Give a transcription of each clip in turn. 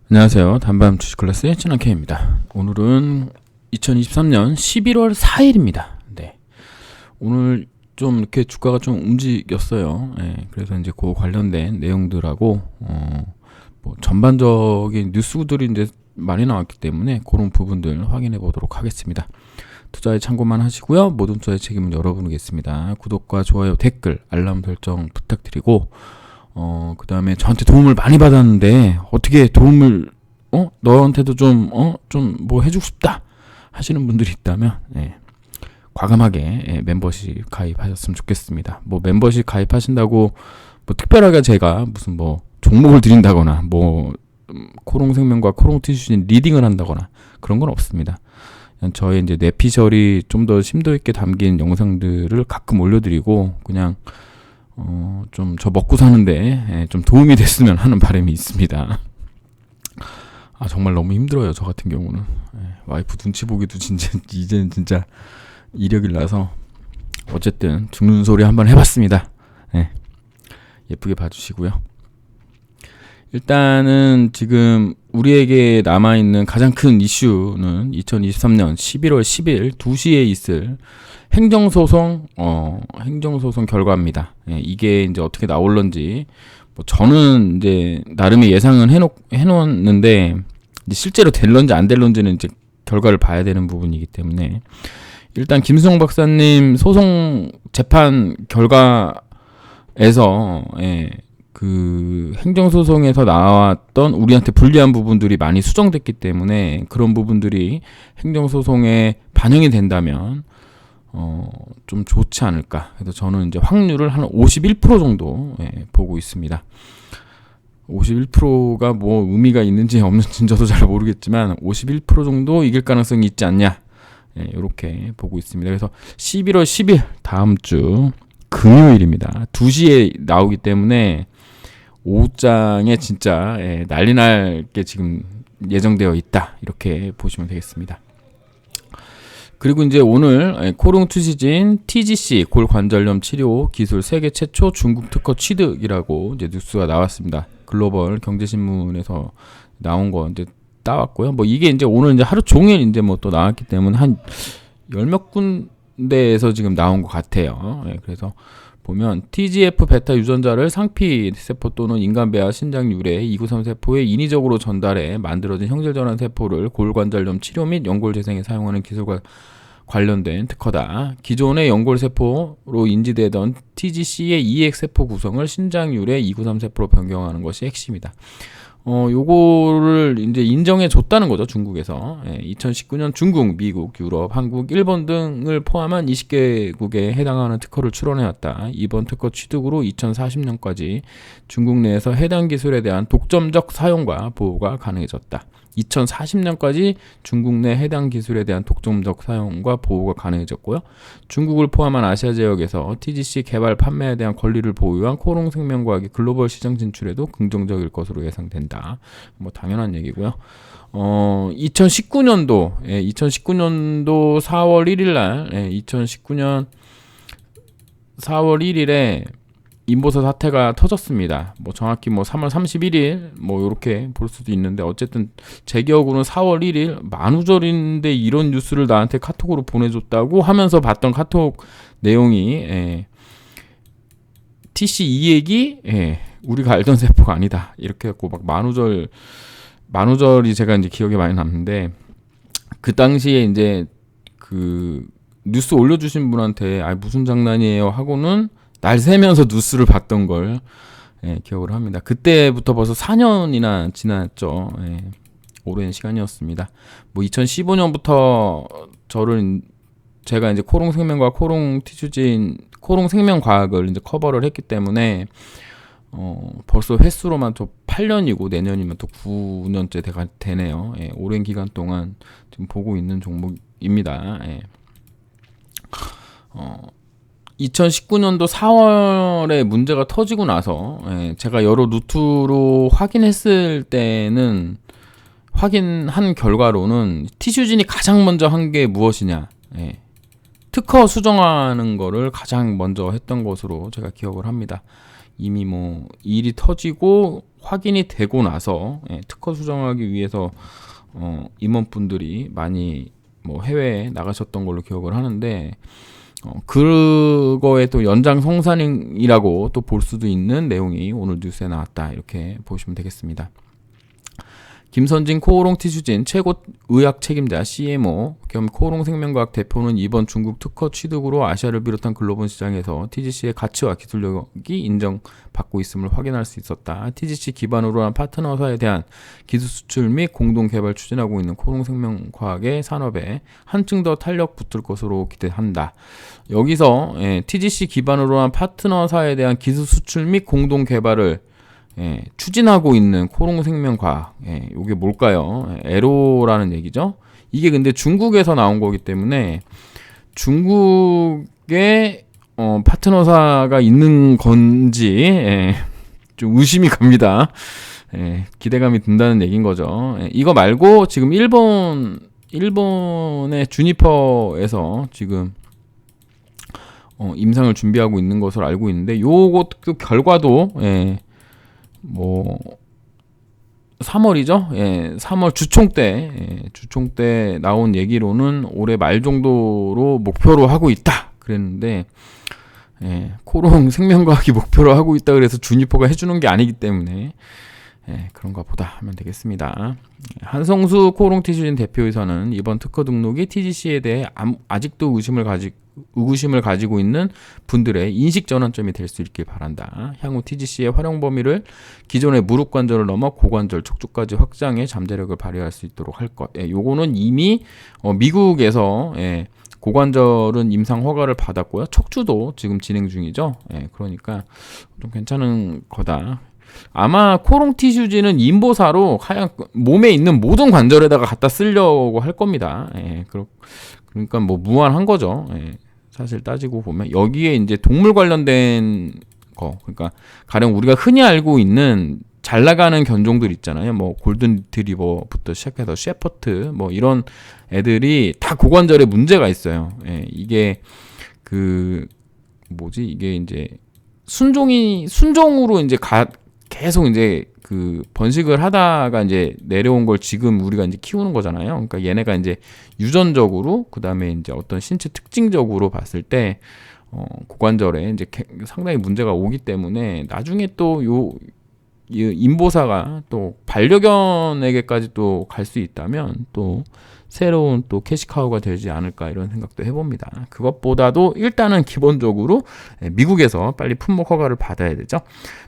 안녕하세요. 단밤 주식 클래스의 진원케입니다. 오늘은 2023년 11월 4일입니다. 네. 오늘 좀 이렇게 주가가 좀 움직였어요. 네. 그래서 이제 그 관련된 내용들하고 뭐 전반적인 뉴스들이 이제 많이 나왔기 때문에 그런 부분들 확인해 보도록 하겠습니다. 투자에 참고만 하시고요. 모든 투자의 책임은 여러분이겠습니다. 구독과 좋아요, 댓글, 알람 설정 부탁드리고 그 다음에 저한테 도움을 많이 받았는데, 어떻게 도움을, 너한테도 좀 뭐 해주고 싶다 하시는 분들이 있다면, 과감하게, 멤버십 가입하셨으면 좋겠습니다. 뭐, 멤버십 가입하신다고, 뭐, 특별하게 제가 무슨 뭐, 종목을 드린다거나, 뭐, 코롱생명과 코롱티슈진 리딩을 한다거나, 그런 건 없습니다. 그냥 저의 이제 뇌피셜이 좀 더 심도 있게 담긴 영상들을 가끔 올려드리고, 그냥, 좀 저 먹고 사는데 좀 도움이 됐으면 하는 바람이 있습니다. 정말 너무 힘들어요. 저 같은 경우는 와이프 눈치 보기도 진짜 이제는 진짜 이력이 나서 어쨌든 죽는 소리 한번 해봤습니다. 예쁘게 봐주시고요. 일단은 지금 우리에게 남아있는 가장 큰 이슈는 2023년 11월 10일 2시에 있을 행정소송 결과입니다. 이게 이제 어떻게 나올런지, 뭐 저는 이제 나름의 예상은 해놓았는데, 이제 실제로 될런지 안 될런지는 이제 결과를 봐야 되는 부분이기 때문에, 일단 김수홍 박사님 소송 재판 결과에서, 그 행정소송에서 나왔던 우리한테 불리한 부분들이 많이 수정됐기 때문에, 그런 부분들이 행정소송에 반영이 된다면 좀 좋지 않을까. 그래서 저는 이제 확률을 한 51% 정도 보고 있습니다. 51%가 뭐 의미가 있는지 없는지 저도 잘 모르겠지만 51% 정도 이길 가능성이 있지 않냐, 이렇게 보고 있습니다. 그래서 11월 10일 다음 주 금요일입니다. 2시에 나오기 때문에 오후장에 진짜 난리 날 게 지금 예정되어 있다, 이렇게 보시면 되겠습니다. 그리고 이제 오늘 코롱 투시진 TGC 골관절염 치료 기술 세계 최초 중국 특허 취득이라고 이제 뉴스가 나왔습니다. 글로벌 경제신문에서 나온 거 이제 따왔고요. 뭐 이게 이제 오늘 이제 하루 종일 이제 뭐 또 나왔기 때문에 한 열 몇 군데에서 지금 나온 것 같아요. 그래서 보면 TGF 베타 유전자를 상피 세포 또는 인간 배아 신장 유래 293 세포에 인위적으로 전달해 만들어진 형질 전환 세포를 골관절염 치료 및 연골 재생에 사용하는 기술과 관련된 특허다. 기존의 연골 세포로 인지되던 TGC의 EX 세포 구성을 신장 유래 293 세포로 변경하는 것이 핵심이다. 요거를 이제 인정해 줬다는 거죠, 중국에서. 2019년 중국, 미국, 유럽, 한국, 일본 등을 포함한 20개국에 해당하는 특허를 출원해왔다. 이번 특허 취득으로 2040년까지 중국 내에서 해당 기술에 대한 독점적 사용과 보호가 가능해졌다. 2040년까지 중국 내 해당 기술에 대한 독점적 사용과 보호가 가능해졌고요. 중국을 포함한 아시아 지역에서 TGC 개발 판매에 대한 권리를 보유한 코롱 생명과학이 글로벌 시장 진출에도 긍정적일 것으로 예상된다. 뭐 당연한 얘기고요. 2019년도 4월 1일 날 2019년 4월 1일에 인보사 사태가 터졌습니다. 뭐 정확히 뭐 3월 31일 뭐 이렇게 볼 수도 있는데, 어쨌든 제 기억으로는 4월 1일 만우절인데 이런 뉴스를 나한테 카톡으로 보내줬다고 하면서 봤던 카톡 내용이 TC2액이 우리가 알던 세포가 아니다, 이렇게 해갖고 막 만우절이 제가 이제 기억에 많이 남는데, 그 당시에 이제 그 뉴스 올려주신 분한테 무슨 장난이에요 하고는 날 새면서 뉴스를 봤던 걸 기억을 합니다. 그때부터 벌써 4년이나 지났죠. 오랜 시간이었습니다. 뭐 2015년부터 제가 이제 코롱 생명과 코롱 티슈진, 코롱 생명과학을 이제 커버를 했기 때문에 벌써 횟수로만 또 8년이고 내년이면 또 9년째 되네요. 오랜 기간 동안 지금 보고 있는 종목입니다. 2019년도 4월에 문제가 터지고 나서 제가 여러 루트로 확인했을 때는, 확인한 결과로는 티슈진이 가장 먼저 한 게 무엇이냐, 특허 수정하는 거를 가장 먼저 했던 것으로 제가 기억을 합니다. 이미 뭐 일이 터지고 확인이 되고 나서 특허 수정하기 위해서 임원분들이 많이 뭐 해외에 나가셨던 걸로 기억을 하는데 그거에 또 연장성산이라고 또 볼 수도 있는 내용이 오늘 뉴스에 나왔다 이렇게 보시면 되겠습니다. 김선진 코오롱 티슈진 최고 의학 책임자 CMO 겸 코오롱 생명과학 대표는 이번 중국 특허 취득으로 아시아를 비롯한 글로벌 시장에서 TGC의 가치와 기술력이 인정받고 있음을 확인할 수 있었다. TGC 기반으로 한 파트너사에 대한 기술 수출 및 공동 개발 추진하고 있는 코오롱 생명과학의 산업에 한층 더 탄력 붙을 것으로 기대한다. 여기서 TGC 기반으로 한 파트너사에 대한 기술 수출 및 공동 개발을 추진하고 있는 코오롱 생명과학, 이게 뭘까요? 에로라는 얘기죠. 이게 근데 중국에서 나온 거기 때문에 중국에 파트너사가 있는 건지 좀 의심이 갑니다. 기대감이 든다는 얘기인 거죠. 이거 말고 지금 일본의 주니퍼에서 지금 임상을 준비하고 있는 것으로 알고 있는데 요것도 결과도 뭐 3월이죠. 3월 주총 때 나온 얘기로는 올해 말 정도로 목표로 하고 있다 그랬는데 코오롱 생명과학이 목표로 하고 있다 그래서 주니퍼가 해주는 게 아니기 때문에 그런가 보다 하면 되겠습니다. 한성수 코오롱 티슈진 대표이사는 이번 특허 등록이 TGC에 대해 아직도 의구심을 가지고 있는 분들의 인식 전환점이 될 수 있길 바란다. 향후 TGC의 활용 범위를 기존의 무릎 관절을 넘어 고관절, 척추까지 확장해 잠재력을 발휘할 수 있도록 할 것. 요거는 이미 미국에서 고관절은 임상 허가를 받았고요. 척추도 지금 진행 중이죠. 그러니까 좀 괜찮은 거다. 아마 코오롱 티슈지는 인보사로 하얀 몸에 있는 모든 관절에다가 갖다 쓰려고 할 겁니다. 그러니까 뭐 무한한 거죠. 사실 따지고 보면 여기에 이제 동물 관련된 거, 그러니까 가령 우리가 흔히 알고 있는 잘 나가는 견종들 있잖아요. 뭐 골든 리트리버부터 시작해서 셰퍼트 뭐 이런 애들이 다 고관절에 문제가 있어요. 이게 이게 이제 순종으로 이제 계속 이제 그 번식을 하다가 이제 내려온 걸 지금 우리가 이제 키우는 거잖아요. 그러니까 얘네가 이제 유전적으로 그다음에 이제 어떤 신체 특징적으로 봤을 때 고관절에 이제 상당히 문제가 오기 때문에 나중에 또 이 인보사가 또 반려견에게까지 또 갈 수 있다면 또 새로운 또 캐시카우가 되지 않을까 이런 생각도 해봅니다. 그것보다도 일단은 기본적으로 미국에서 빨리 품목 허가를 받아야 되죠.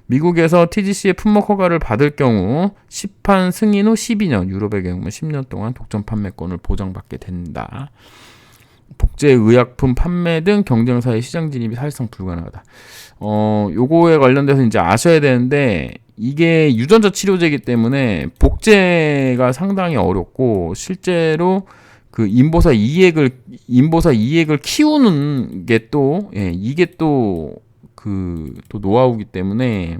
미국에서 TGC의 품목 허가를 받을 경우 시판 승인 후 12년, 유럽의 경우는 10년 동안 독점 판매권을 보장받게 된다. 복제 의약품 판매 등 경쟁사의 시장 진입이 사실상 불가능하다. 요거에 관련돼서 이제 아셔야 되는데 이게 유전자 치료제이기 때문에 복제가 상당히 어렵고 실제로 그 인보사 이액을 키우는 게 또 이게 또 노하우기 때문에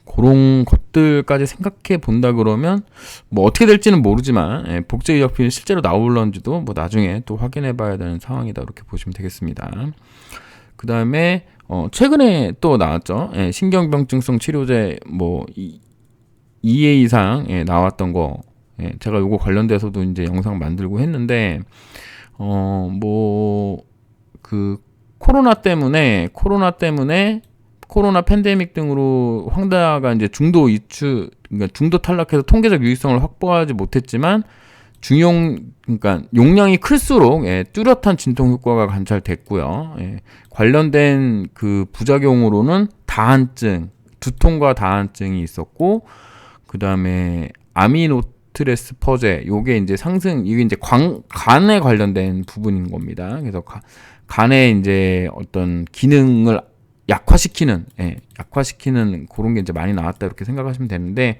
그런 것들까지 생각해 본다 그러면 뭐 어떻게 될지는 모르지만 복제 의약품이 실제로 나올런지도 뭐 나중에 또 확인해 봐야 되는 상황이다 이렇게 보시면 되겠습니다. 그 다음에 최근에 또 나왔죠. 신경병증성 치료제 뭐 2회 이상 나왔던 거 제가 요거 관련돼서도 이제 영상 만들고 했는데 코로나 때문에 코로나 팬데믹 등으로 황다가 이제 그러니까 중도 탈락해서 통계적 유의성을 확보하지 못했지만 그러니까 용량이 클수록 뚜렷한 진통 효과가 관찰됐고요. 관련된 그 부작용으로는 다한증, 두통과 다한증이 있었고, 그 다음에 아미노트레스 퍼제, 요게 이제 이게 이제 간에 관련된 부분인 겁니다. 그래서 간에 이제 어떤 기능을 약화시키는 그런 게 이제 많이 나왔다 이렇게 생각하시면 되는데,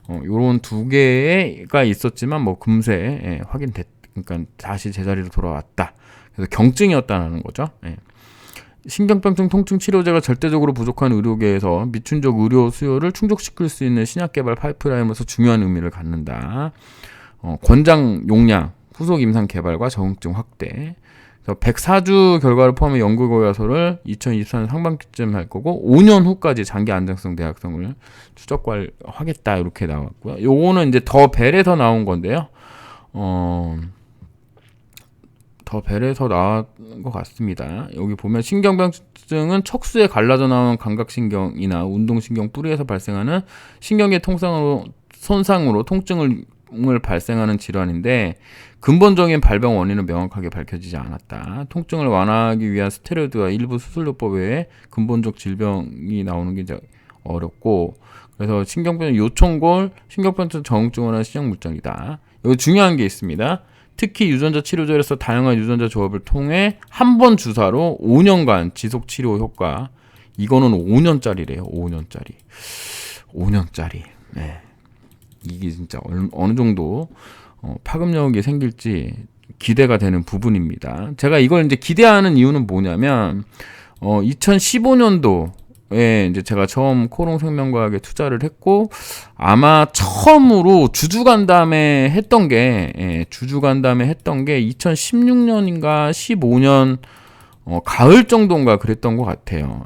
요런 두 개가 있었지만 뭐 금세 그러니까 다시 제자리로 돌아왔다. 그래서 경증이었다는 거죠. 신경병증 통증 치료제가 절대적으로 부족한 의료계에서 미춘족 의료 수요를 충족시킬 수 있는 신약 개발 파이프라인으로서 중요한 의미를 갖는다. 권장 용량, 후속 임상 개발과 적응증 확대. 그래서 104주 결과를 포함해 연구 결과서를 2024년 상반기쯤 할 거고 5년 후까지 장기 안정성 대학성을 추적하겠다 이렇게 나왔고요. 요거는 이제 더 벨에서 나온 건데요. 더 벨에서 나온 것 같습니다. 여기 보면 신경병증은 척수에 갈라져 나온 감각신경이나 운동신경 뿌리에서 발생하는 신경계 손상으로 통증을 발생하는 질환인데 근본적인 발병 원인은 명확하게 밝혀지지 않았다. 통증을 완화하기 위한 스테로이드와 일부 수술요법 외에 근본적 질병이 나오는 게 이제 어렵고 그래서 신경병 요청골 신경병증 정증원한 신경물질이다. 여기 중요한 게 있습니다. 특히 유전자 치료제로서 다양한 유전자 조합을 통해 한 번 주사로 5년간 지속 치료 효과. 이거는 5년짜리래요. 5년짜리. 네. 이게 진짜 어느 정도 파급력이 생길지 기대가 되는 부분입니다. 제가 이걸 이제 기대하는 이유는 뭐냐면 2015년도에 이제 제가 처음 코롱 생명과학에 투자를 했고 아마 처음으로 주주간담회 했던 게 2016년인가 15년 가을 정도인가 그랬던 것 같아요.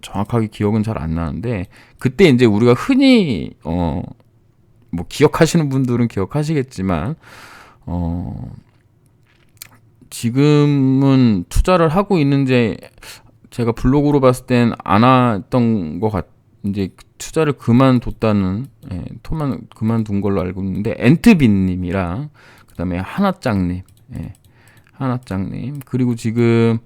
정확하게 기억은 잘 안 나는데 그때 이제 우리가 흔히 뭐 기억하시는 분들은 기억하시겠지만 지금은 투자를 하고 있는지 제가 블로그로 봤을 땐 안 했던 것 이제 투자를 그만뒀다는 그만둔 걸로 알고 있는데 엔트빈님이랑 그다음에 하나짱님 그리고 지금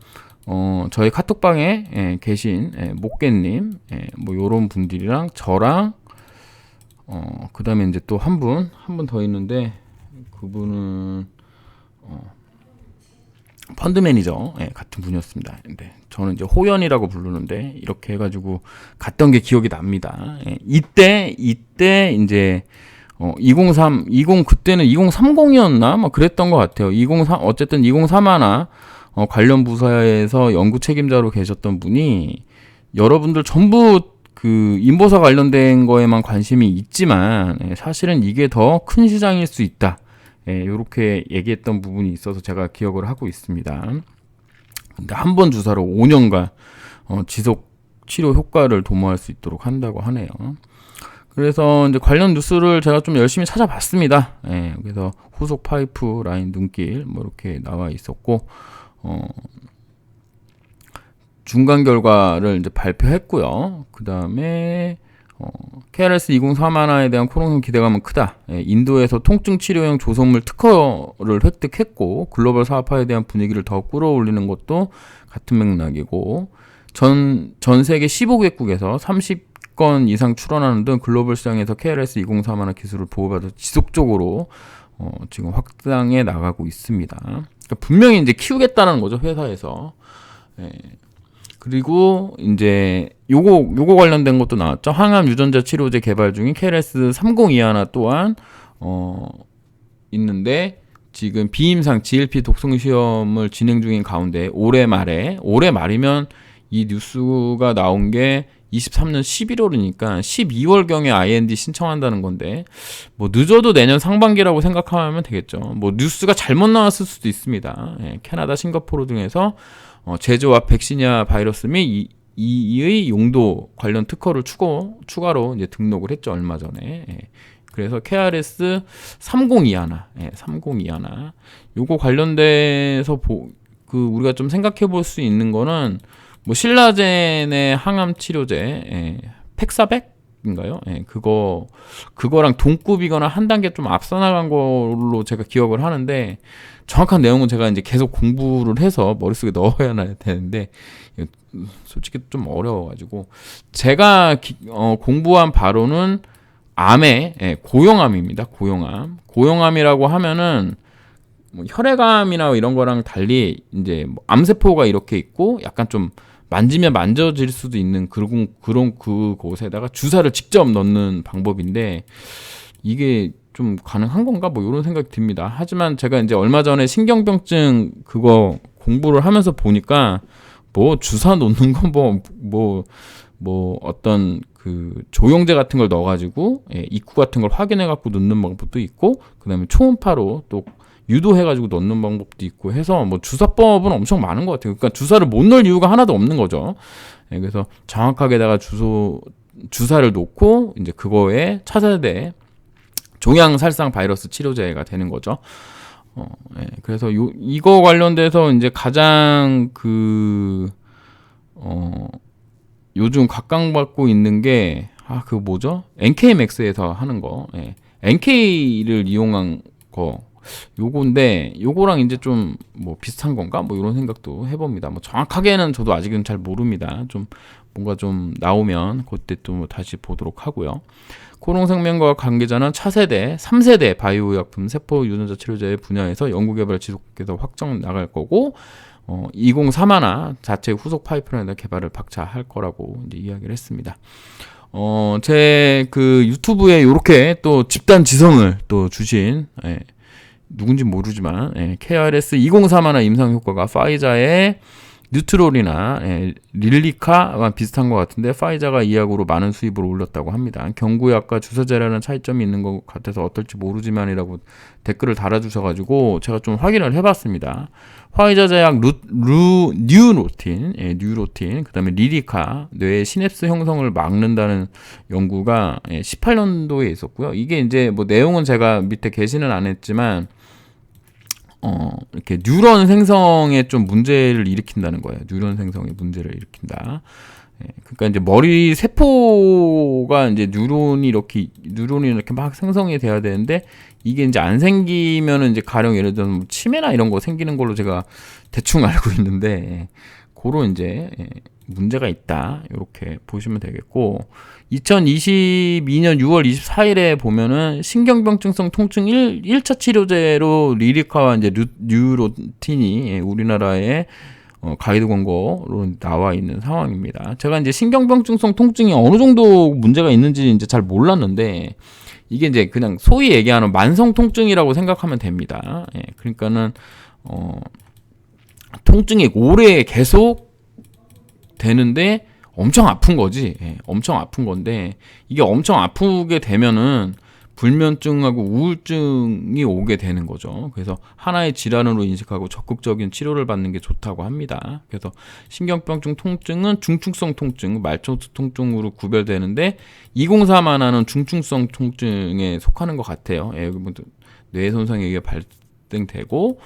저희 카톡방에 계신 목깨님 뭐 요런 분들이랑 저랑 그 다음에 이제 또 한 분 더 있는데, 그분은, 펀드 매니저, 같은 분이었습니다. 근데 저는 이제 호연이라고 부르는데, 이렇게 해가지고 갔던 게 기억이 납니다. 이때, 이제, 그때는 2030이었나? 뭐 그랬던 것 같아요. 어쨌든 2031, 관련 부서에서 연구 책임자로 계셨던 분이, 여러분들 전부 그 인보사 관련된 거에만 관심이 있지만 사실은 이게 더 큰 시장일 수 있다. 이렇게 얘기했던 부분이 있어서 제가 기억을 하고 있습니다. 근데 한 번 주사로 5년간 지속 치료 효과를 도모할 수 있도록 한다고 하네요. 그래서 이제 관련 뉴스를 제가 좀 열심히 찾아봤습니다. 그래서 후속 파이프 라인 눈길 뭐 이렇게 나와 있었고 중간 결과를 이제 발표했고요. 그 다음에 KRS 2031에 대한 코롱성 기대감은 크다. 인도에서 통증 치료용 조성물 특허를 획득했고 글로벌 사업화에 대한 분위기를 더 끌어올리는 것도 같은 맥락이고 전 세계 15개국에서 30건 이상 출원하는 등 글로벌 시장에서 KRS 2031 기술을 보호받아 지속적으로 지금 확장해 나가고 있습니다. 그러니까 분명히 이제 키우겠다는 거죠, 회사에서. 그리고 이제 요거 관련된 것도 나왔죠. 항암 유전자 치료제 개발 중인 KRS 302 또한 있는데 지금 비임상 GLP 독성 시험을 진행 중인 가운데 올해 말이면 이 뉴스가 나온 게 23년 11월이니까 12월경에 IND 신청한다는 건데 뭐 늦어도 내년 상반기라고 생각하면 되겠죠. 뭐 뉴스가 잘못 나왔을 수도 있습니다. 캐나다, 싱가포르 등에서 제조와 백신이아 바이러스 및 이의 용도 관련 특허를 추가로 이제 등록을 했죠, 얼마 전에. 그래서 KRS 302 요거 관련돼서 우리가 좀 생각해 볼 수 있는 거는 뭐 신라젠의 항암 치료제 팩사백인가요? 그거랑 동급이거나 한 단계 좀 앞서 나간 걸로 제가 기억을 하는데 정확한 내용은 제가 이제 계속 공부를 해서 머릿속에 넣어야 되는데 솔직히 좀 어려워가지고 제가 공부한 바로는 고용암입니다. 고용암이라고 하면은 뭐 혈액암이나 이런 거랑 달리 이제 뭐 암세포가 이렇게 있고 약간 좀 만지면 만져질 수도 있는 그런 그곳에다가 주사를 직접 넣는 방법인데 이게 좀 가능한 건가 뭐 이런 생각이 듭니다. 하지만 제가 이제 얼마 전에 신경병증 그거 공부를 하면서 보니까 뭐 주사 놓는 건 뭐 어떤 그 조영제 같은 걸 넣어가지고 입구 같은 걸 확인해갖고 넣는 방법도 있고 그다음에 초음파로 또 유도해가지고 넣는 방법도 있고 해서 뭐 주사법은 엄청 많은 것 같아요. 그러니까 주사를 못 넣을 이유가 하나도 없는 거죠. 예, 그래서 정확하게다가 주사를 놓고 이제 그거에 차세대 종양살상 바이러스 치료제가 되는 거죠. 예, 그래서 이거 관련돼서 이제 가장 요즘 각광받고 있는 게 그 뭐죠? NK맥스에서 하는 거. 예. NK를 이용한 거. 요건데 요거랑 이제 좀 뭐 비슷한 건가? 뭐 이런 생각도 해봅니다. 뭐 정확하게는 저도 아직은 잘 모릅니다. 좀 뭔가 좀 나오면 그때 또 다시 보도록 하고요. 코롱생명과 관계자는 차세대, 3세대 바이오의약품 세포 유전자 치료제 분야에서 연구개발 지속해서 확정 나갈 거고 2031 자체 후속 파이프라인의 개발을 박차할 거라고 이제 이야기를 했습니다. 제 그 유튜브에 이렇게 또 집단 지성을 또 주신 누군지 모르지만 KRS 2031 임상 효과가 파이자의 뉴트롤이나 릴리카와 비슷한 것 같은데 파이자가 이 약으로 많은 수입을 올렸다고 합니다. 경구약과 주사제라는 차이점이 있는 것 같아서 어떨지 모르지만이라고 댓글을 달아주셔가지고 제가 좀 확인을 해봤습니다. 화이자 제약 뉴로틴, 그 다음에 리리카, 뇌의 시냅스 형성을 막는다는 연구가 18년도에 있었고요. 이게 이제 뭐 내용은 제가 밑에 게시는 안 했지만, 이렇게 뉴런 생성에 좀 문제를 일으킨다는 거예요. 뉴런 생성에 문제를 일으킨다. 그러니까 이제 머리 세포가 이제 뉴런이 이렇게 막 생성이 돼야 되는데 이게 이제 안 생기면은 이제 가령 예를 들어서 뭐 치매나 이런 거 생기는 걸로 제가 대충 알고 있는데 그런 이제 문제가 있다. 이렇게 보시면 되겠고 2022년 6월 24일에 보면은 신경병증성 통증 1차 치료제로 리리카와 이제 뉴로틴이 우리나라에 가이드 광고로 나와 있는 상황입니다. 제가 이제 신경병증성 통증이 어느 정도 문제가 있는지 이제 잘 몰랐는데 이게 이제 그냥 소위 얘기하는 만성 통증이라고 생각하면 됩니다. 그러니까는 통증이 오래 계속 되는데 엄청 아픈 거지. 엄청 아픈 건데 이게 엄청 아프게 되면은 불면증하고 우울증이 오게 되는 거죠. 그래서 하나의 질환으로 인식하고 적극적인 치료를 받는 게 좋다고 합니다. 그래서 신경병증 통증은 중증성 통증, 말초투 통증으로 구별되는데 2031은 중증성 통증에 속하는 것 같아요. 뇌 손상에 의해 발생되고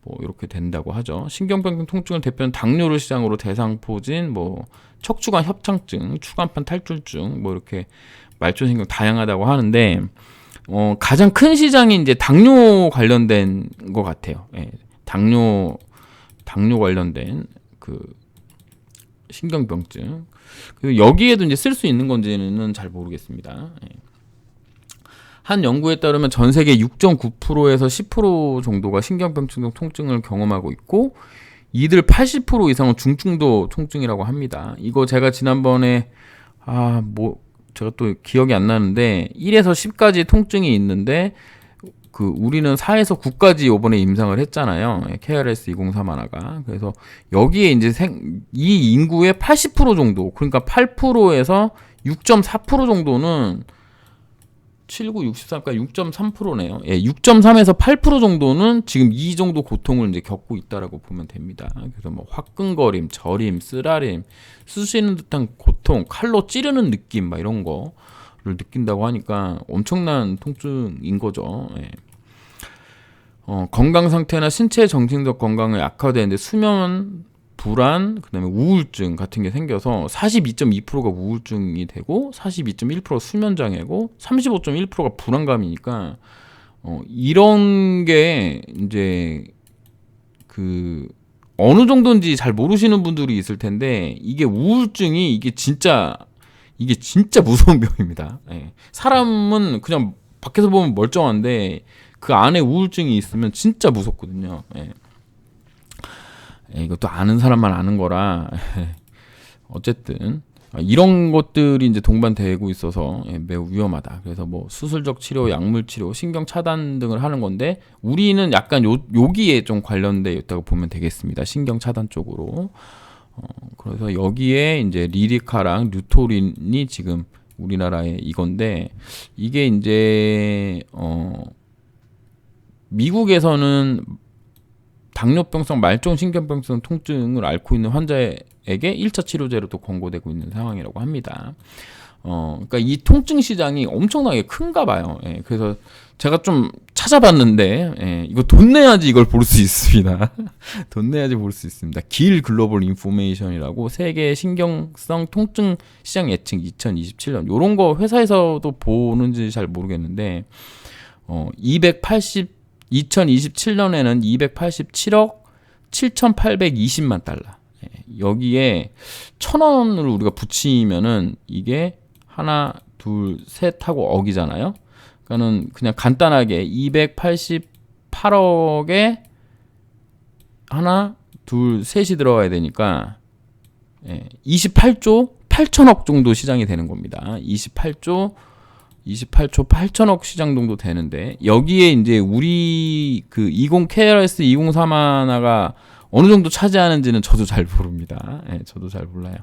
뭐 이렇게 된다고 하죠. 신경병증 통증을 대표하는 당뇨를 시작으로 대상포진, 뭐 척추관 협착증, 추간판 탈출증, 뭐 이렇게 말초신경 다양하다고 하는데 가장 큰 시장이 이제 당뇨 관련된 것 같아요. 당뇨 관련된 그 신경병증. 그리고 여기에도 이제 쓸 수 있는 건지는 잘 모르겠습니다. 한 연구에 따르면 전 세계 6.9%에서 10% 정도가 신경병증 통증을 경험하고 있고 이들 80% 이상은 중증도 통증이라고 합니다. 이거 제가 지난번에 제가 또 기억이 안 나는데 1에서 10까지 통증이 있는데 우리는 4에서 9까지 이번에 임상을 했잖아요. KRS 2031가. 그래서 여기에 이제 이 인구의 80% 정도, 그러니까 8%에서 6.4% 정도는 79, 63, 그러니까 6.3%네요. 6.3에서 8% 정도는 지금 이 정도 고통을 이제 겪고 있다라고 보면 됩니다. 그래서 뭐 화끈거림, 저림, 쓰라림, 쑤시는 듯한 고통, 칼로 찌르는 느낌, 막 이런 거를 느낀다고 하니까 엄청난 통증인 거죠. 건강 상태나 신체 정신적 건강이 악화되는데 수면 불안, 그다음에 우울증 같은 게 생겨서 42.2%가 우울증이 되고 42.1% 수면 장애고 35.1%가 불안감이니까 이런 게 이제 어느 정도인지 잘 모르시는 분들이 있을 텐데 이게 우울증이 이게 진짜 무서운 병입니다. 사람은 그냥 밖에서 보면 멀쩡한데 그 안에 우울증이 있으면 진짜 무섭거든요. 이것도 아는 사람만 아는 거라 어쨌든 이런 것들이 이제 동반되고 있어서 매우 위험하다. 그래서 뭐 수술적 치료, 약물 치료, 신경 차단 등을 하는 건데 우리는 약간 여기에 좀 관련돼 있다고 보면 되겠습니다. 신경 차단 쪽으로. 그래서 여기에 이제 리리카랑 뉴토린이 지금 우리나라에 이건데 이게 이제 미국에서는 당뇨병성 말종 신경병성 통증을 앓고 있는 환자에게 1차 치료제로 또 권고되고 있는 상황이라고 합니다. 그러니까 이 통증 시장이 엄청나게 큰가 봐요. 예, 그래서 제가 좀 찾아봤는데, 예, 이거 돈 내야지 이걸 볼 수 있습니다. 돈 내야지 볼 수 있습니다. 길 글로벌 인포메이션이라고 세계 신경성 통증 시장 예측 2027년 요런 거 회사에서도 보는지 잘 모르겠는데, 2027년에는 287억 7,820만 달러. 예, 여기에 1,000원을 우리가 붙이면은 이게 하나, 둘, 셋 하고 억이잖아요. 그러니까는 그냥 간단하게 288억에 하나, 둘, 셋이 들어가야 되니까 28조 8천억 정도 시장이 되는 겁니다. 28조 8천억 시장 정도 되는데 여기에 이제 우리 그 20KRS 2031가 어느 정도 차지하는지는 저도 잘 모릅니다. 예, 저도 잘 몰라요.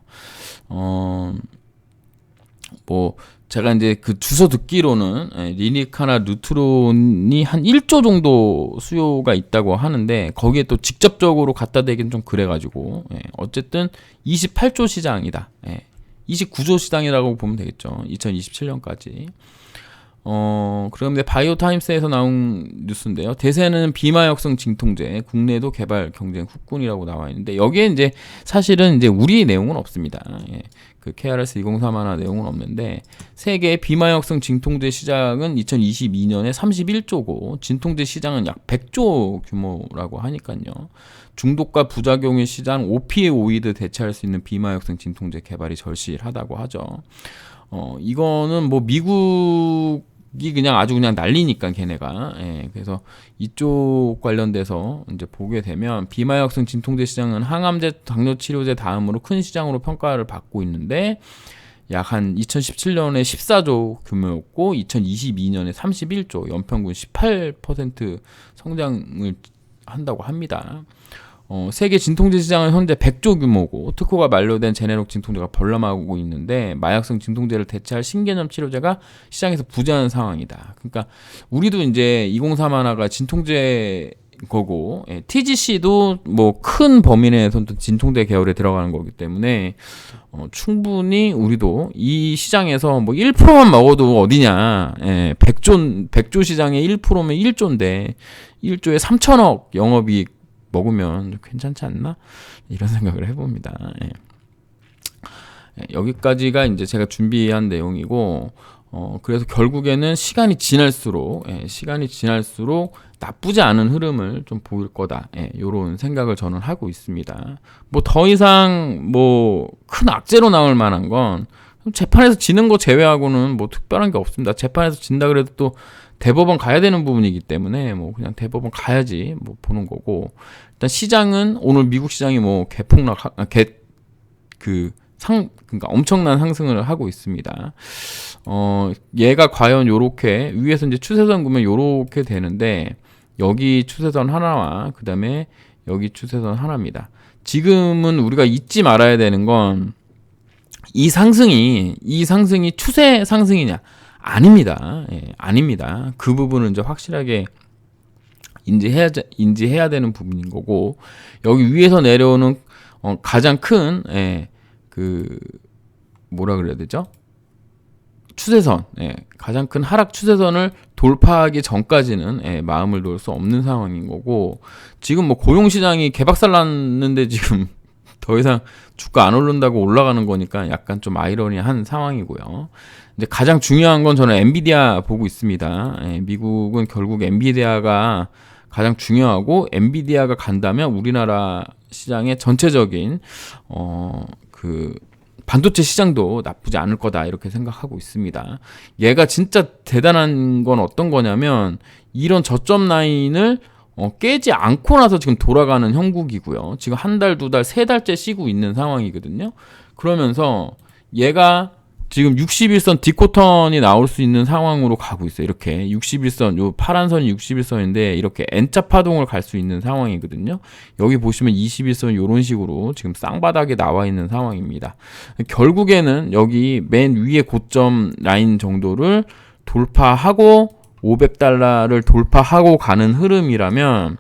뭐 제가 이제 그 주소 듣기로는 리니카나 루트론이 한 1조 정도 수요가 있다고 하는데 거기에 또 직접적으로 갖다 대긴 좀 그래가지고 어쨌든 28조 시장이다. 29조 시장이라고 보면 되겠죠. 2027년까지. 그런데 바이오타임스에서 나온 뉴스인데요. 대세는 비마약성 진통제, 국내도 개발 경쟁 후끈이라고 나와 있는데 여기에 이제 사실은 이제 우리 내용은 없습니다. 그 KRS 2031 내용은 없는데 세계 비마약성 진통제 시장은 2022년에 31조고 진통제 시장은 약 100조 규모라고 하니까요. 중독과 부작용의 시장 오피오이드 대체할 수 있는 비마약성 진통제 개발이 절실하다고 하죠. 이거는 뭐 미국이 그냥 아주 그냥 난리니까 걔네가. 그래서 이쪽 관련돼서 이제 보게 되면 비마약성 진통제 시장은 항암제, 당뇨 치료제 다음으로 큰 시장으로 평가를 받고 있는데 약 한 2017년에 14조 규모였고 2022년에 31조, 연평균 18% 성장을 한다고 합니다. 세계 진통제 시장은 현재 100조 규모고 특허가 만료된 제네릭 진통제가 벌람하고 있는데 마약성 진통제를 대체할 신개념 치료제가 시장에서 부재하는 상황이다. 그러니까 우리도 이제 2031가 진통제 거고 TGC도 뭐 큰 범위 내에서는 진통제 계열에 들어가는 거기 때문에 충분히 우리도 이 시장에서 뭐 1%만 먹어도 어디냐. 100조 시장에 1%면 1조인데 1조에 3천억 영업이익 먹으면 괜찮지 않나? 이런 생각을 해봅니다. 여기까지가 이제 제가 준비한 내용이고, 그래서 결국에는 시간이 지날수록 나쁘지 않은 흐름을 좀 보일 거다. 이런 생각을 저는 하고 있습니다. 뭐 더 이상 뭐 큰 악재로 나올 만한 건 재판에서 지는 거 제외하고는 뭐 특별한 게 없습니다. 재판에서 진다 그래도 또 대법원 가야 되는 부분이기 때문에 뭐 그냥 대법원 가야지 뭐 보는 거고 일단 시장은 오늘 미국 시장이 뭐 그러니까 엄청난 상승을 하고 있습니다. 얘가 과연 요렇게 위에서 이제 추세선 보면 요렇게 되는데 여기 추세선 하나와 그다음에 여기 추세선 하나입니다. 지금은 우리가 잊지 말아야 되는 건 이 상승이 추세 상승이냐? 아닙니다. 아닙니다. 그 부분은 이제 확실하게 인지해야 되는 부분인 거고 여기 위에서 내려오는 가장 큰 뭐라 그래야 되죠? 추세선, 가장 큰 하락 추세선을 돌파하기 전까지는 마음을 놓을 수 없는 상황인 거고 지금 뭐 고용시장이 개박살 났는데 지금 더 이상 주가 안 오른다고 올라가는 거니까 약간 좀 아이러니한 상황이고요. 이제 가장 중요한 건 저는 엔비디아 보고 있습니다. 미국은 결국 엔비디아가 가장 중요하고 엔비디아가 간다면 우리나라 시장의 전체적인 그 반도체 시장도 나쁘지 않을 거다 이렇게 생각하고 있습니다. 얘가 진짜 대단한 건 어떤 거냐면 이런 저점 라인을 깨지 않고 나서 지금 돌아가는 형국이고요. 지금 한 달, 두 달, 세 달째 쉬고 있는 상황이거든요. 그러면서 얘가 지금 61선 디코턴이 나올 수 있는 상황으로 가고 있어요. 이렇게 61선, 요 파란 선이 61선인데 이렇게 N자 파동을 갈 수 있는 상황이거든요. 여기 보시면 21선 요런 식으로 지금 쌍바닥에 나와 있는 상황입니다. 결국에는 여기 맨 위에 고점 라인 정도를 돌파하고 500달러를 돌파하고 가는 흐름이라면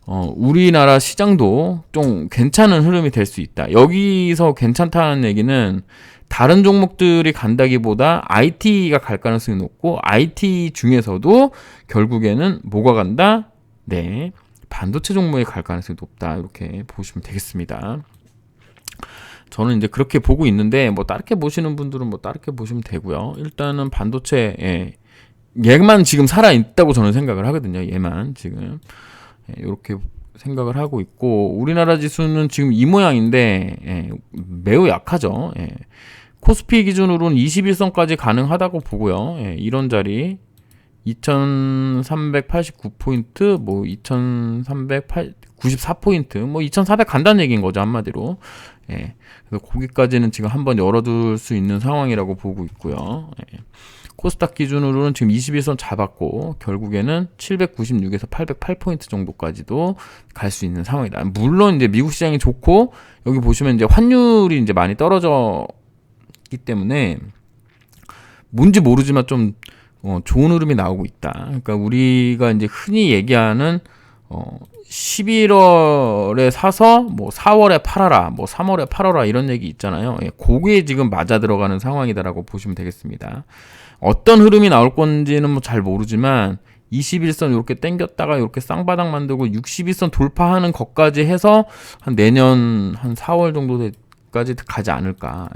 우리나라 시장도 좀 괜찮은 흐름이 될 수 있다. 여기서 괜찮다는 얘기는 다른 종목들이 간다기보다 IT가 갈 가능성이 높고, IT 중에서도 결국에는 뭐가 간다? 네, 반도체 종목에 갈 가능성이 높다. 이렇게 보시면 되겠습니다. 저는 이제 그렇게 보고 있는데, 뭐 다르게 보시는 분들은 뭐 다르게 보시면 되고요. 일단은 반도체, 얘만 지금 살아 있다고 저는 생각을 하거든요. 얘만 지금 이렇게 생각을 하고 있고, 우리나라 지수는 지금 이 모양인데 매우 약하죠. 코스피 기준으로는 21선까지 가능하다고 보고요. 이런 자리 2389포인트, 뭐 2394포인트, 뭐 2400 간다는 얘기인 거죠, 한마디로. 그래서 거기까지는 지금 한번 열어둘 수 있는 상황이라고 보고 있고요. 코스닥 기준으로는 지금 21선 잡았고, 결국에는 796에서 808포인트 정도까지도 갈 수 있는 상황이다. 물론 이제 미국 시장이 좋고, 여기 보시면 이제 환율이 이제 많이 떨어졌기 때문에 뭔지 모르지만 좀 좋은 흐름이 나오고 있다. 그러니까 우리가 이제 흔히 얘기하는 11월에 사서 뭐 4월에 팔아라, 뭐 3월에 팔아라, 이런 얘기 있잖아요. 그게 지금 맞아 들어가는 상황이다라고 보시면 되겠습니다. 어떤 흐름이 나올 건지는 뭐 잘 모르지만 21선 이렇게 당겼다가 이렇게 쌍바닥 만들고 61선 돌파하는 것까지 해서 한 내년 한 4월 정도까지 가지 않을까.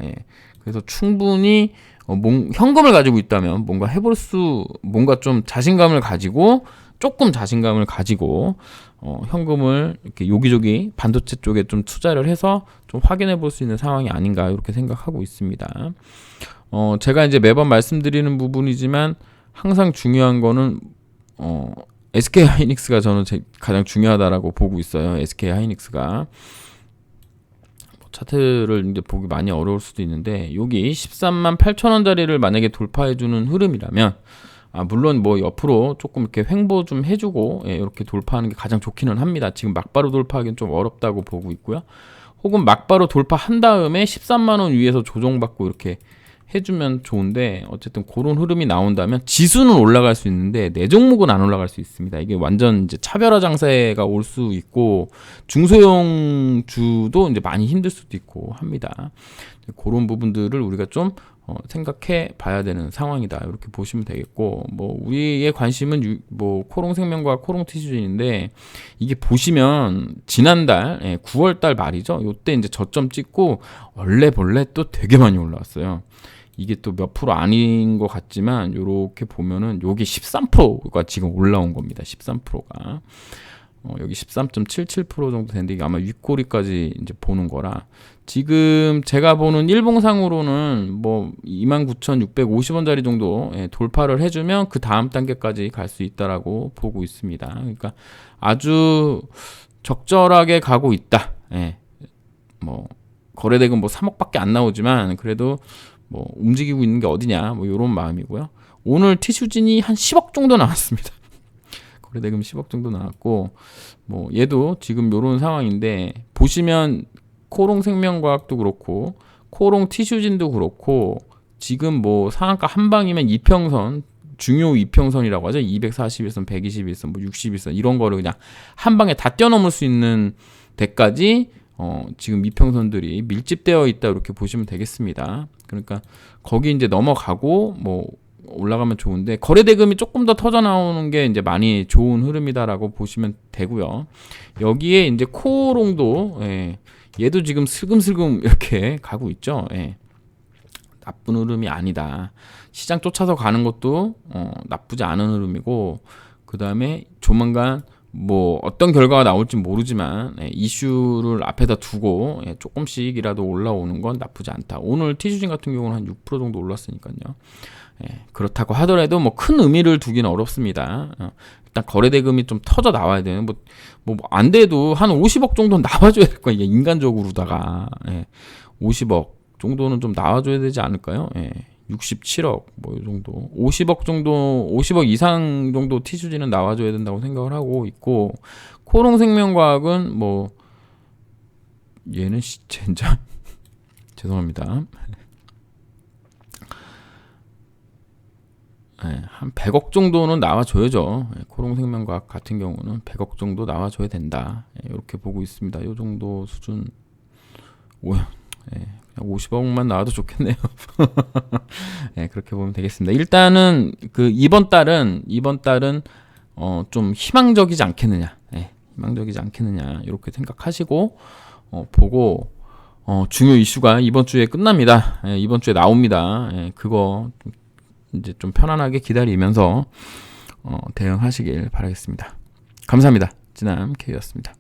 그래서 충분히 현금을 가지고 있다면 뭔가 좀 자신감을 가지고, 조금 자신감을 가지고 현금을 이렇게 여기저기 반도체 쪽에 좀 투자를 해서 좀 확인해 볼 수 있는 상황이 아닌가, 이렇게 생각하고 있습니다. 제가 이제 매번 말씀드리는 부분이지만 항상 중요한 거는 SK 하이닉스가 저는 가장 중요하다라고 보고 있어요. SK 하이닉스가 차트를 이제 보기 많이 어려울 수도 있는데, 여기 13만 8천 원짜리를 만약에 돌파해주는 흐름이라면, 물론 뭐 옆으로 조금 이렇게 횡보 좀 해주고 이렇게 돌파하는 게 가장 좋기는 합니다. 지금 막바로 돌파하기는 좀 어렵다고 보고 있고요. 혹은 막바로 돌파한 다음에 13만 원 위에서 조정받고 이렇게 해주면 좋은데, 어쨌든 그런 흐름이 나온다면 지수는 올라갈 수 있는데 내 종목은 안 올라갈 수 있습니다. 이게 완전 이제 차별화 장세가 올 수 있고, 중소형 주도 이제 많이 힘들 수도 있고 합니다. 그런 부분들을 우리가 좀 생각해 봐야 되는 상황이다, 이렇게 보시면 되겠고, 뭐 우리의 관심은 뭐 코롱생명과 코롱티슈진인데, 이게 보시면 지난달 9월달 말이죠. 요때 이제 저점 찍고 얼레벌레 또 되게 많이 올라왔어요. 이게 또 몇 프로 아닌 것 같지만 요렇게 보면은 요게 13%가 지금 올라온 겁니다. 13%가 여기 13.77% 정도 되는데, 이게 아마 윗꼬리까지 이제 보는 거라, 지금 제가 보는 일봉상으로는 뭐 29,650원짜리 정도 돌파를 해주면 그 다음 단계까지 갈 수 있다라고 보고 있습니다. 그러니까 아주 적절하게 가고 있다. 뭐 거래대금 뭐 3억밖에 안 나오지만 그래도 뭐 움직이고 있는 게 어디냐, 뭐 이런 마음이고요. 오늘 티슈진이 한 10억 정도 나왔습니다. 거래대금 10억 정도 나왔고, 뭐 얘도 지금 요런 상황인데, 보시면 코롱생명과학도 그렇고 코롱 티슈진도 그렇고, 지금 뭐 상한가 한 방이면 이평선, 중요 이평선이라고 하죠. 241선, 121선, 뭐 61선, 이런 거를 그냥 한 방에 다 뛰어넘을 수 있는 데까지 지금 이평선들이 밀집되어 있다, 이렇게 보시면 되겠습니다. 그러니까 거기 이제 넘어가고 뭐 올라가면 좋은데, 거래대금이 조금 더 터져 나오는 게 이제 많이 좋은 흐름이다라고 보시면 되고요. 여기에 이제 코롱도 얘도 지금 슬금슬금 이렇게 가고 있죠. 나쁜 흐름이 아니다. 시장 쫓아서 가는 것도 나쁘지 않은 흐름이고, 그 다음에 조만간 뭐 어떤 결과가 나올지 모르지만 이슈를 앞에다 두고 조금씩이라도 올라오는 건 나쁘지 않다. 오늘 티슈진 같은 경우는 한 6% 정도 올랐으니까요. 그렇다고 하더라도 뭐 큰 의미를 두기는 어렵습니다. 일단 거래대금이 좀 터져 나와야 되는, 뭐 안 돼도 한 50억 정도는 나와줘야 될 거예요. 인간적으로다가 50억 정도는 좀 나와줘야 되지 않을까요? 67억 뭐 이 정도, 50억 정도, 50억 이상 정도 티슈지는 나와줘야 된다고 생각을 하고 있고, 코롱생명과학은 뭐 얘는 진짜 죄송합니다. 한 100억 정도는 나와줘야죠. 코롱생명과학 같은 경우는 100억 정도 나와줘야 된다. 이렇게 보고 있습니다. 이 정도 수준. 그냥 50억만 나와도 좋겠네요. 그렇게 보면 되겠습니다. 일단은 그 이번 달은 좀 희망적이지 않겠느냐. 희망적이지 않겠느냐. 이렇게 생각하시고 보고 중요 이슈가 이번 주에 끝납니다. 이번 주에 나옵니다. 그거 이제 좀 편안하게 기다리면서 대응하시길 바라겠습니다. 감사합니다. 진남 K였습니다.